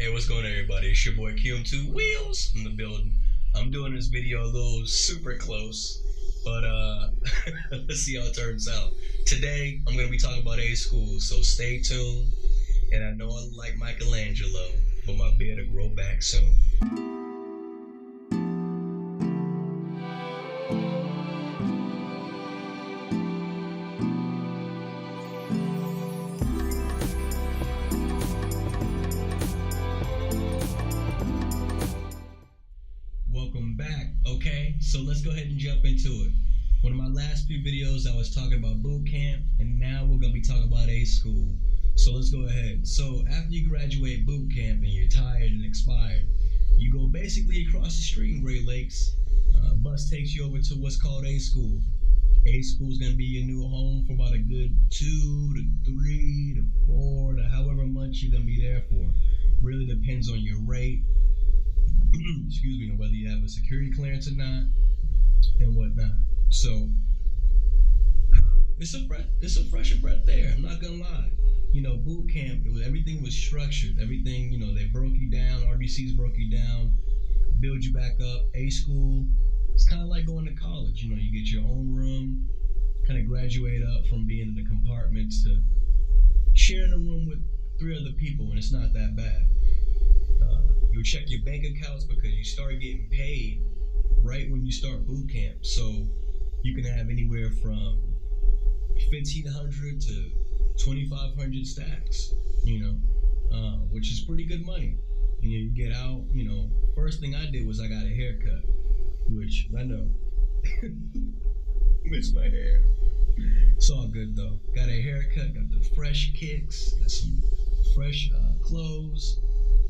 Hey, what's going on, everybody? It's your boy QM2 Wheels in the building. I'm doing this video a little super close, but let's see how it turns out. Today, I'm going to be talking about Aschool, so stay tuned. And I know I'm like Michelangelo, but my beard will grow back soon. Welcome back. Okay, so let's go ahead and jump into it. One of my last few videos I was talking about boot camp, and now we're going to be talking about Aschool. So let's go ahead. So after you graduate boot camp and you're tired and expired, you go basically across the street in Great Lakes. Bus takes you over to what's called Aschool. Aschool is going to be your new home for about a good 2 to 3 to 4 to however months you're going to be there for. Really depends on your rate. Excuse me, whether you have a security clearance or not, and whatnot. So it's a fresher breath there. I'm not gonna lie. You know, boot camp, everything was structured. Everything, they broke you down. RDCs broke you down, build you back up. Aschool, it's kind of like going to college. You get your own room, kind of graduate up from being in the compartments to sharing a room with 3 other people, and it's not that bad. You'll check your bank accounts because you start getting paid right when you start boot camp. So you can have anywhere from 1,500 to 2,500 stacks, which is pretty good money. You get out, first thing I did was I got a haircut, which I know, miss my hair. It's all good though. Got a haircut, got the fresh kicks, got some fresh clothes.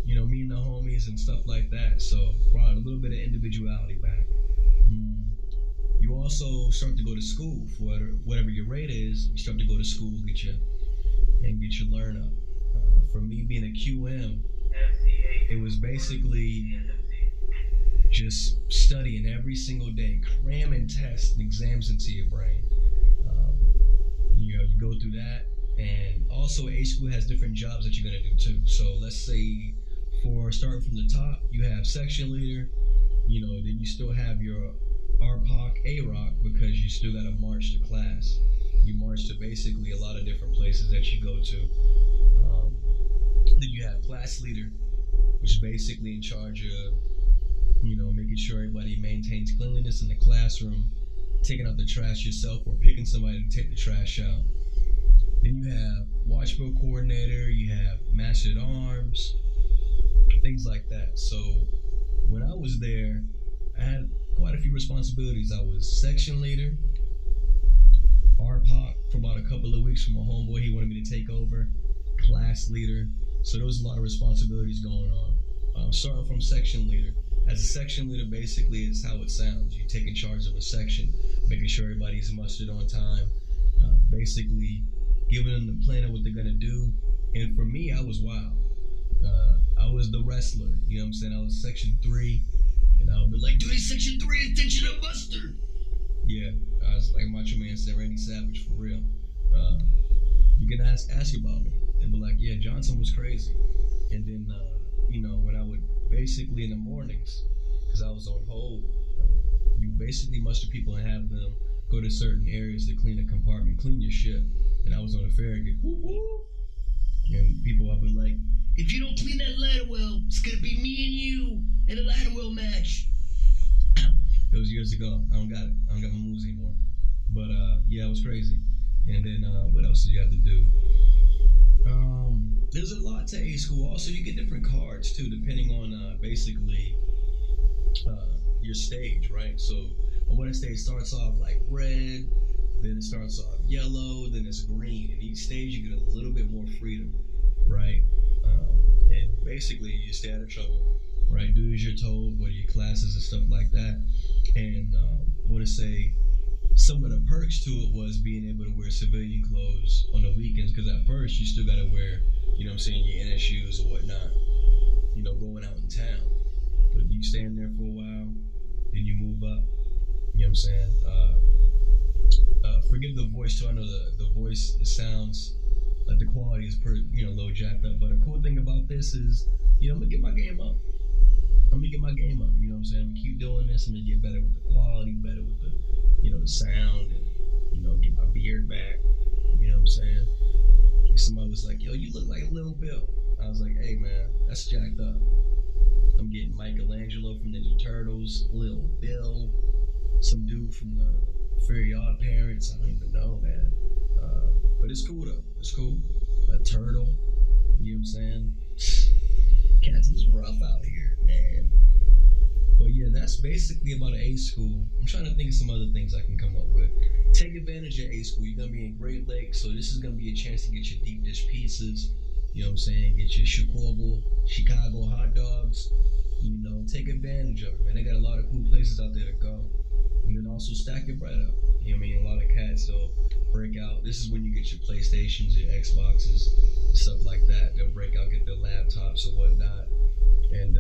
Me and the homies and stuff like that. So brought a little bit of individuality back. You also start to go to school for whatever your rate is. You start to go to school, get your learn up. For me being a QM, it was basically just studying every single day, cramming tests and exams into your brain. You go through that, and also Aschool has different jobs that you're gonna do too. So let's say, for starting from the top, you have section leader, then you still have your RPOC, AROC, because you still got to march to class. You march to basically a lot of different places that you go to. Then you have class leader, which is basically in charge of, making sure everybody maintains cleanliness in the classroom, taking out the trash yourself, or picking somebody to take the trash out. Then you have watchbill coordinator, you have master at arms, things like that. So when I was there, I had quite a few responsibilities. I was section leader, RPOC for about a couple of weeks from a homeboy. He wanted me to take over, class leader. So there was a lot of responsibilities going on. Starting from section leader. As a section leader, basically, it's how it sounds. You take in charge of a section, making sure everybody's mustered on time, basically giving them the plan of what they're gonna do. And for me, I was wild. I was the wrestler, I was section 3, and I would be like, dude, section 3, attention to Buster. Yeah, I was like Macho Man said, Randy Savage, for real. You can ask about me. They'd be like, yeah, Johnson was crazy. And then, when I would basically in the mornings, because I was on hold, you basically muster people and have them go to certain areas to clean a compartment, clean your ship. And I was on a Farragut. And people would be like, if you don't clean that ladder well, it's gonna be me and you in a ladder well match. It was years ago. I don't got my moves anymore. But yeah, it was crazy. And then what else did you have to do? There's a lot to Aschool. Also, you get different cards too, depending on basically your stage, right? So on one stage starts off like red, then it starts off yellow, then it's green. And each stage you get a little bit more freedom, right? And basically you stay out of trouble, right? Do as you're told, go to your classes and stuff like that. And I want to say some of the perks to it was being able to wear civilian clothes on the weekends, because at first you still got to wear, your NSUs or whatnot, going out in town. But you stay in there for a while, then you move up, forgive the voice too. I know the voice, it sounds like the quality is pretty, low jacked up. But a cool thing about this is, I'm gonna get my game up. I'm gonna get my game up. You know what I'm saying? I'm gonna keep doing this. I'm gonna get better with the quality, better with the, the sound, and get my beard back. You know what I'm saying? Somebody was like, "Yo, you look like Lil Bill." I was like, "Hey, man, that's jacked up." I'm getting Michelangelo from Ninja Turtles, Lil Bill, some dude from the Fairy Odd Parents. I don't even know, man. But it's cool though. It's cool. A turtle. You know what I'm saying? Cats is rough out here, man. But yeah, that's basically about Aschool. I'm trying to think of some other things I can come up with. Take advantage of Aschool. You're gonna be in Great Lakes, so this is gonna be a chance to get your deep dish pizzas. You know what I'm saying? Get your Chicago hot dogs. Take advantage of it, man. They got a lot of cool places out there to go. And then also stack your bread up. You know what I mean? A lot of cats, they'll break out. This is when you get your PlayStations, your Xboxes, stuff like that. They'll break out, get their laptops or whatnot. And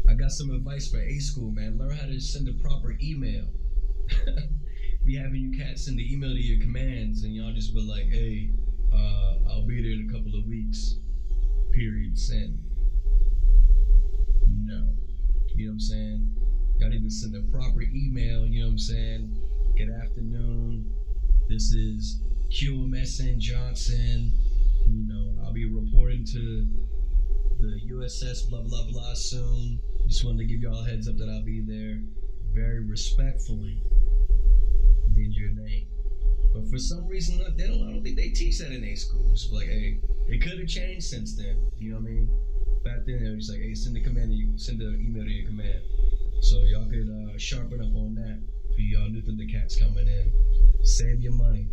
I got some advice for Aschool, man. Learn how to send a proper email. Be having you cats send the email to your commands, and y'all just be like, "Hey, I'll be there in a couple of weeks. Period. Send." No. You know what I'm saying? Y'all need to send a proper email. You know what I'm saying? Good afternoon. This is QMSN Johnson. I'll be reporting to the USS blah blah blah soon. Just wanted to give y'all a heads up that I'll be there. Very respectfully, then your name. But for some reason, I don't think they teach that in Aschool. It's like, hey, it could have changed since then. You know what I mean? Back then, it was like, hey, send the email to your command. So y'all could sharpen up on that for y'all new Thundercats coming in. Save your money.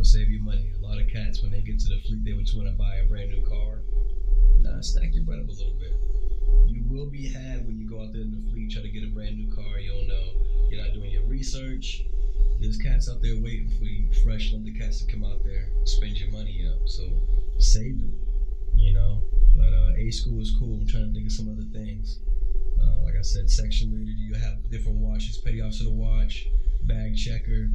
Save your money. A lot of cats, when they get to the fleet, they would want to buy a brand new car. Nah, stack your bread up a little bit. You will be had when you go out there in the fleet, try to get a brand new car. You don't know. You're not doing your research. There's cats out there waiting for you, fresh Thundercats to come out there, spend your money up. So save it. But Aschool is cool. I'm trying to think of some other things. Like I said, section leader, you have different watches, petty officer watch, bag checker,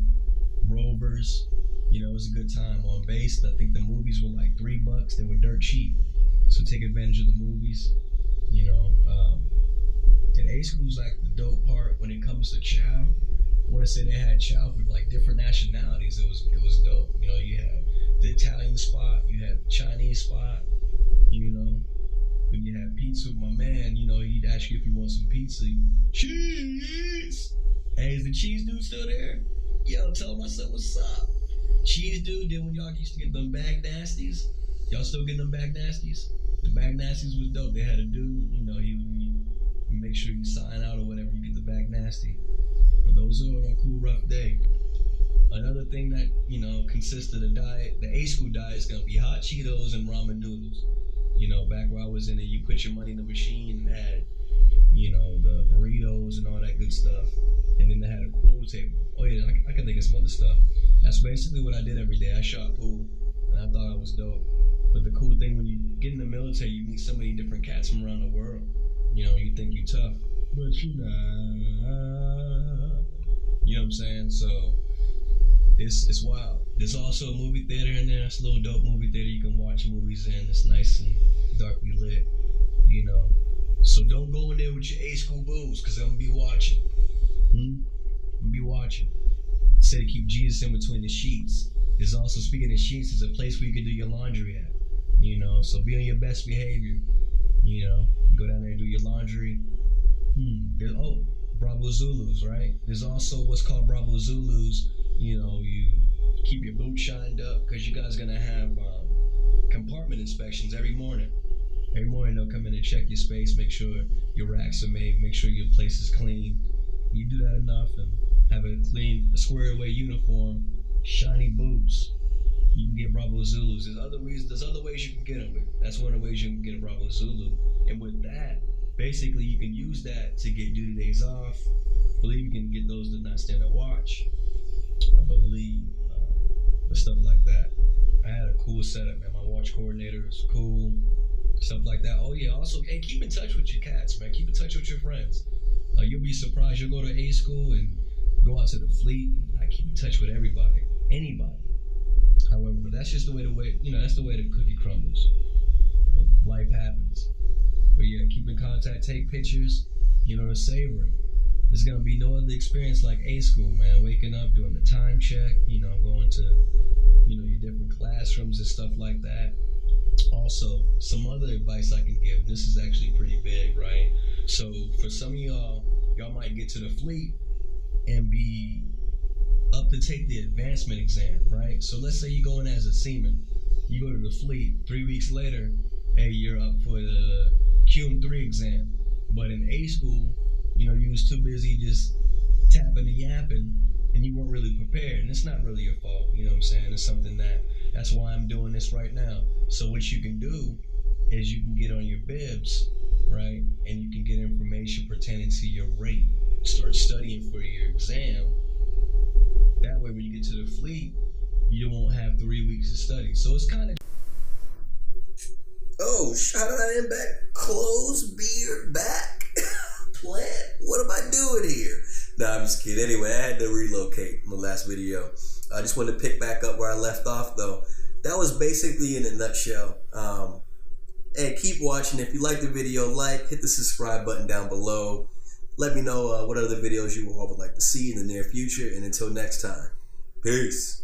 rovers. It was a good time. On base, I think the movies were like $3. They were dirt cheap. So take advantage of the movies. And Aschool's like the dope part when it comes to chow. I want to say they had chow for like different nationalities. It was dope. You had the Italian spot, you had the Chinese spot. When you had pizza with my man, he'd ask you if you want some pizza. Cheese! Hey, is the cheese dude still there? Yo, tell him I said what's up. Cheese dude, then when y'all used to get them bag nasties, y'all still getting them bag nasties? The bag nasties was dope. They had a dude, he would make sure you sign out or whatever, you get the bag nasty. But those are on a cool rough day. Another thing that, consists of the diet, the Aschool diet is gonna be hot Cheetos and ramen noodles. Back where I was in it, you put your money in the machine and had, the burritos and all that good stuff. And then they had a pool table. Oh yeah, I can think of some other stuff. That's basically what I did every day. I shot pool, and I thought I was dope. But the cool thing, when you get in the military, you meet so many different cats from around the world. You think you tough, but you not. You know what I'm saying? So it's wild. There's also a movie theater in there. It's a little dope movie theater you can watch movies in. It's nice and darkly lit. So don't go in there with your Aschool booze, because I'm gonna be watching. I'm gonna be watching. Say to keep Jesus in between the sheets. There's also, speaking of sheets, there's a place where you can do your laundry at. So be on your best behavior. Go down there and do your laundry. Bravo Zulus, right? There's also what's called Bravo Zulus. You keep your boots shined up, because you guys are gonna have compartment inspections every morning. Every morning they'll come in and check your space, make sure your racks are made, make sure your place is clean. You do that enough and have a clean, squared away uniform, shiny boots, you can get Bravo Zulus. There's other ways you can get them. That's one of the ways you can get a Bravo Zulu. And with that, basically you can use that to get duty days off. I believe you can get those to not stand a watch. I believe, stuff like that. I had a cool setup, man. My watch coordinator is cool. Stuff like that. Oh yeah, also, hey, keep in touch with your cats, man. Keep in touch with your friends. You'll be surprised. You'll go to Aschool and go out to the fleet. I keep in touch with everybody, anybody. However, but that's just the way that's the way the cookie crumbles. And keep in contact, take pictures, to savor it. There's gonna be no other experience like Aschool, man. Waking up, doing the time check, going to, your different classrooms and stuff like that. Also, some other advice I can give. This is actually pretty big, right? So for some of y'all might get to the fleet and be up to take the advancement exam, right? So let's say you go in as a seaman. You go to the fleet. 3 weeks later, hey, you're up for the QM3 exam. But in Aschool, you was too busy just tapping and yapping, and you weren't really prepared. And it's not really your fault, you know what I'm saying? It's something that's why I'm doing this right now. So what you can do is you can get on your bibs, right? And you can get information pertaining to your rate. Start studying for your exam. That way, when you get to the fleet, you won't have 3 weeks to study. So it's kind of... Oh, shout out in back. Closed beer back. Plant. What am I doing here? Nah, I'm just kidding. Anyway, I had to relocate in the last video. I just wanted to pick back up where I left off, though. That was basically in a nutshell. Hey, keep watching. If you like the video, hit the subscribe button down below. Let me know what other videos you all would like to see in the near future. And until next time, peace.